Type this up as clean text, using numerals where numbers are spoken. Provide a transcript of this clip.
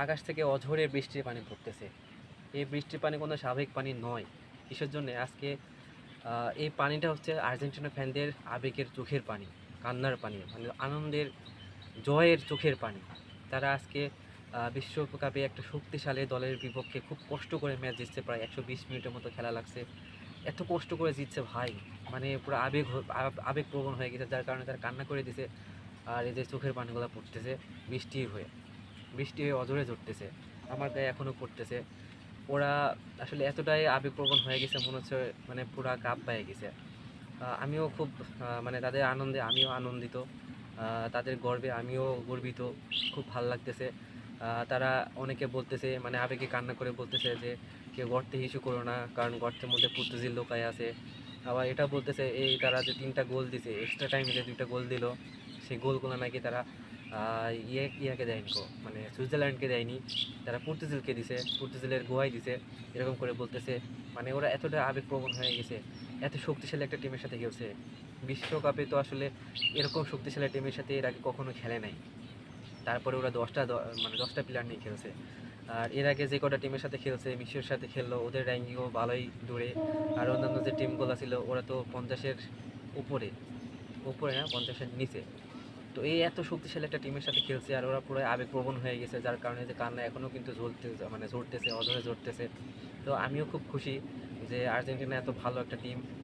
আকাশ থেকে অঝরে বৃষ্টির পানি পড়তেছে। এই বৃষ্টির পানি কোনো স্বাভাবিক পানি নয়। কিসের জন্যে? আজকে এই পানিটা হচ্ছে আর্জেন্টিনা ফ্যানদের আবেগের চোখের পানি, কান্নার পানি, মানে আনন্দের, জয়ের চোখের পানি। তারা আজকে বিশ্বকাপে একটা শক্তিশালী দলের বিপক্ষে খুব কষ্ট করে ম্যাচ জিতছে, প্রায় 120 মিনিটের মতো খেলা লাগছে। এত কষ্ট করে জিতছে ভাই, মানে পুরো আবেগপ্রবণ হয়ে গেছে, যার কারণে তারা কান্না করে দিছে। আর এই যে চোখের পানিগুলো পড়তেছে বৃষ্টি হয়ে, বৃষ্টি হয়ে অঝরে ঝরতেছে, আমার গায়ে এখনও পড়তেছে। ওরা আসলে এতটাই আবেগপ্রবণ হয়ে গেছে, মনে হচ্ছে মানে পুরা কাপ পেয়ে গেছে। আমিও খুব মানে তাদের আনন্দে আমিও আনন্দিত, তাদের গর্বে আমিও গর্বিত। খুব ভাল লাগতেছে। তারা অনেকে বলতেছে, মানে আবেগে কান্না করে বলতেছে যে কেউ গর্তে হিসু করো না, কারণ গর্তের মধ্যে পর্তুজিল লোকায় আছে। আবার এটা বলতেছে এই তারা যে 3টা গোল দিছে, এক্সট্রা টাইমে যে 2টা গোল দিল, সেই গোলগুলো নাকি তারা ইয়াকে দেয়নি, মানে সুইজারল্যান্ডকে দেয়নি, তারা পর্তুজিলকে দিছে, পর্তুজিলের গোয়ায় দিছে, এরকম করে বলতেছে। মানে ওরা এতটা আবেগপ্রবণ হয়ে গেছে, এত শক্তিশালী একটা টিমের সাথে খেলছে। বিশ্বকাপে তো আসলে এরকম শক্তিশালী টিমের সাথে এর আগে কখনো খেলে নাই। তারপরে ওরা মানে 10টা প্লেয়ার নিয়ে খেলছে। আর এর আগে যে কটা টিমের সাথে খেলছে, মিশরের সাথে খেললো, ওদের র্যাঙ্কিংও ভালোই দূরে। আর অন্যান্য যে টিমগুলো ছিল ওরা তো 50-এর উপরে, উপরে না, 50-এর নিচে। তো এই এত শক্তিশালী একটা টিমের সাথে খেলছে, আর ওরা পুরো আবেগপ্রবণ হয়ে গেছে, যার কারণে যে কান্না এখনও কিন্তু মানে ঝরতেছে, অঝরে ঝরতেছে। তো আমিও খুব খুশি যে আর্জেন্টিনা এত ভালো একটা টিম।